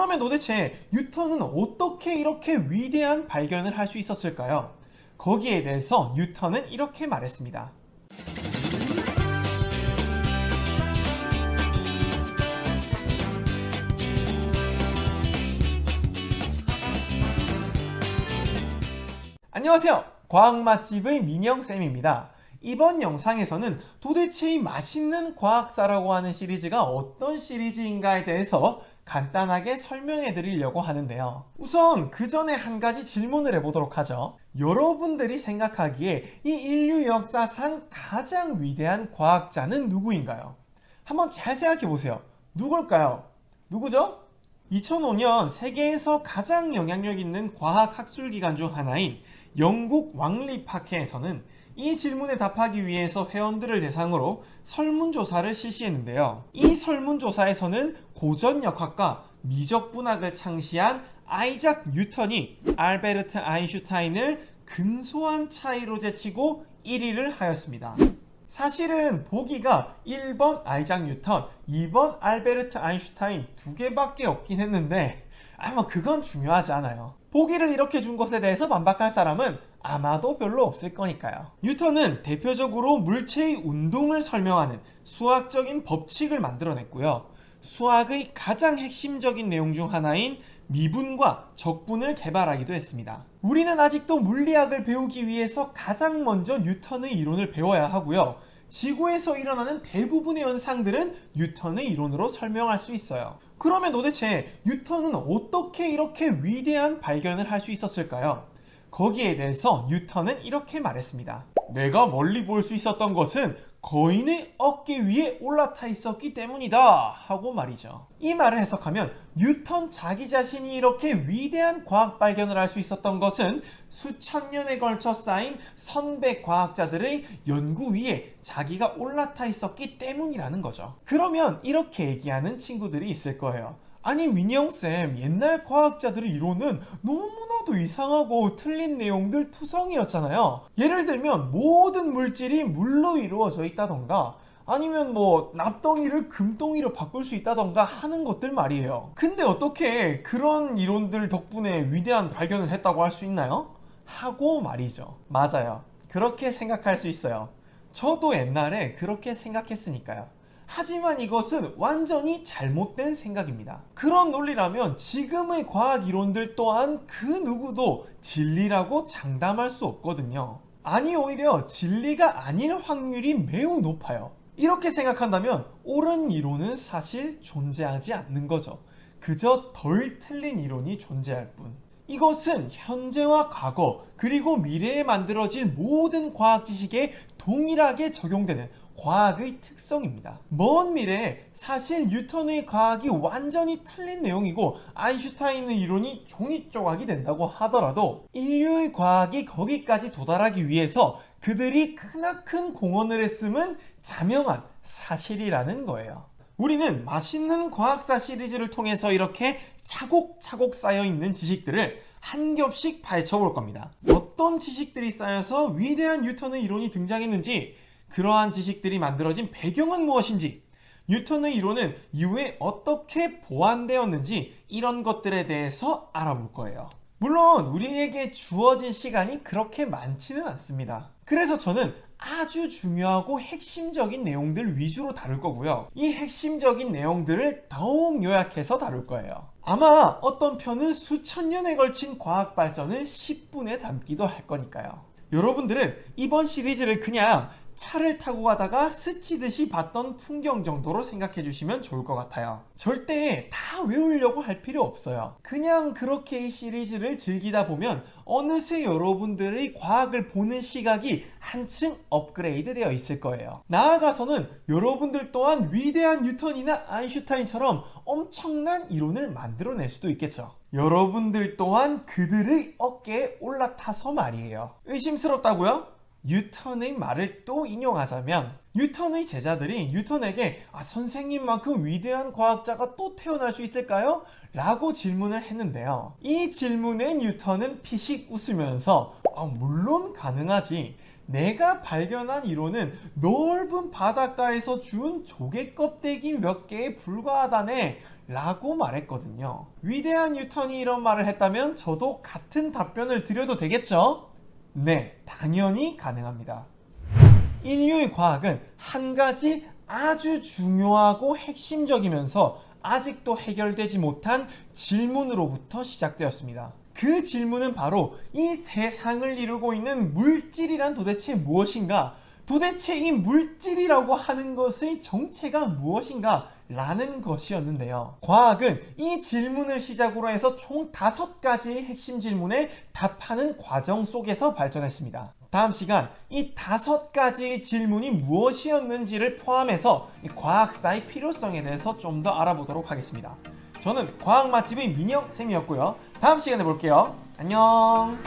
그러면 도대체 뉴턴은 어떻게 이렇게 위대한 발견을 할 수 있었을까요? 거기에 대해서 뉴턴은 이렇게 말했습니다. 안녕하세요. 과학 맛집의 민영쌤입니다. 이번 영상에서는 도대체 이 맛있는 과학사라고 하는 시리즈가 어떤 시리즈인가에 대해서 간단하게 설명해 드리려고 하는데요. 우선 그 전에 한 가지 질문을 해보도록 하죠. 여러분들이 생각하기에 이 인류 역사상 가장 위대한 과학자는 누구인가요? 한번 잘 생각해 보세요. 누굴까요? 누구죠? 2005년 세계에서 가장 영향력 있는 과학 학술기관 중 하나인 영국 왕립학회에서는 이 질문에 답하기 위해서 회원들을 대상으로 설문조사를 실시했는데요. 이 설문조사에서는 고전역학과 미적분학을 창시한 아이작 뉴턴이 알베르트 아인슈타인을 근소한 차이로 제치고 1위를 하였습니다. 사실은 보기가 1번 아이작 뉴턴, 2번 알베르트 아인슈타인 두 개밖에 없긴 했는데 그건 중요하지 않아요. 보기를 이렇게 준 것에 대해서 반박할 사람은 아마도 별로 없을 거니까요. 뉴턴은 대표적으로 물체의 운동을 설명하는 수학적인 법칙을 만들어냈고요. 수학의 가장 핵심적인 내용 중 하나인 미분과 적분을 개발하기도 했습니다. 우리는 아직도 물리학을 배우기 위해서 가장 먼저 뉴턴의 이론을 배워야 하고요. 지구에서 일어나는 대부분의 현상들은 뉴턴의 이론으로 설명할 수 있어요. 그러면 도대체 뉴턴은 어떻게 이렇게 위대한 발견을 할 수 있었을까요? 거기에 대해서 뉴턴은 이렇게 말했습니다. 내가 멀리 볼 수 있었던 것은 거인의 어깨 위에 올라타 있었기 때문이다 하고 말이죠. 이 말을 해석하면 뉴턴 자기 자신이 이렇게 위대한 과학 발견을 할 수 있었던 것은 수천 년에 걸쳐 쌓인 선배 과학자들의 연구 위에 자기가 올라타 있었기 때문이라는 거죠. 그러면 이렇게 얘기하는 친구들이 있을 거예요. 아니 민영쌤, 옛날 과학자들의 이론은 너무나도 이상하고 틀린 내용들 투성이었잖아요. 예를 들면 모든 물질이 물로 이루어져 있다던가 아니면 납덩이를 금덩이로 바꿀 수 있다던가 하는 것들 말이에요. 근데 어떻게 그런 이론들 덕분에 위대한 발견을 했다고 할 수 있나요? 하고 말이죠. 맞아요. 그렇게 생각할 수 있어요. 저도 옛날에 그렇게 생각했으니까요. 하지만 이것은 완전히 잘못된 생각입니다. 그런 논리라면 지금의 과학 이론들 또한 그 누구도 진리라고 장담할 수 없거든요. 아니 오히려 진리가 아닐 확률이 매우 높아요. 이렇게 생각한다면 옳은 이론은 사실 존재하지 않는 거죠. 그저 덜 틀린 이론이 존재할 뿐. 이것은 현재와 과거 그리고 미래에 만들어질 모든 과학 지식에 동일하게 적용되는 과학의 특성입니다. 먼 미래에 사실 뉴턴의 과학이 완전히 틀린 내용이고 아인슈타인의 이론이 종이 조각이 된다고 하더라도 인류의 과학이 거기까지 도달하기 위해서 그들이 크나큰 공헌을 했음은 자명한 사실이라는 거예요. 우리는 맛있는 과학사 시리즈를 통해서 이렇게 차곡차곡 쌓여있는 지식들을 한 겹씩 파헤쳐 볼 겁니다. 어떤 지식들이 쌓여서 위대한 뉴턴의 이론이 등장했는지, 그러한 지식들이 만들어진 배경은 무엇인지, 뉴턴의 이론은 이후에 어떻게 보완되었는지 이런 것들에 대해서 알아볼 거예요. 물론 우리에게 주어진 시간이 그렇게 많지는 않습니다. 그래서 저는 아주 중요하고 핵심적인 내용들 위주로 다룰 거고요. 이 핵심적인 내용들을 더욱 요약해서 다룰 거예요. 아마 어떤 편은 수천 년에 걸친 과학 발전을 10분에 담기도 할 거니까요. 여러분들은 이번 시리즈를 그냥 차를 타고 가다가 스치듯이 봤던 풍경 정도로 생각해 주시면 좋을 것 같아요. 절대 다 외우려고 할 필요 없어요. 그냥 그렇게 이 시리즈를 즐기다 보면 어느새 여러분들의 과학을 보는 시각이 한층 업그레이드 되어 있을 거예요. 나아가서는 여러분들 또한 위대한 뉴턴이나 아인슈타인처럼 엄청난 이론을 만들어낼 수도 있겠죠. 여러분들 또한 그들의 어깨에 올라타서 말이에요. 의심스럽다고요? 뉴턴의 말을 또 인용하자면 뉴턴의 제자들이 뉴턴에게 선생님만큼 위대한 과학자가 또 태어날 수 있을까요? 라고 질문을 했는데요. 이 질문에 뉴턴은 피식 웃으면서 물론 가능하지. 내가 발견한 이론은 넓은 바닷가에서 주운 조개 껍데기 몇 개에 불과하다네 라고 말했거든요. 위대한 뉴턴이 이런 말을 했다면 저도 같은 답변을 드려도 되겠죠? 네, 당연히 가능합니다. 인류의 과학은 한 가지 아주 중요하고 핵심적이면서 아직도 해결되지 못한 질문으로부터 시작되었습니다. 그 질문은 바로 이 세상을 이루고 있는 물질이란 도대체 무엇인가? 도대체 이 물질이라고 하는 것의 정체가 무엇인가? 라는 것이었는데요. 과학은 이 질문을 시작으로 해서 총 5가지의 핵심 질문에 답하는 과정 속에서 발전했습니다. 다음 시간 이 5가지의 질문이 무엇이었는지를 포함해서 이 과학사의 필요성에 대해서 좀 더 알아보도록 하겠습니다. 저는 과학 맛집의 민혁쌤이었고요. 다음 시간에 볼게요. 안녕.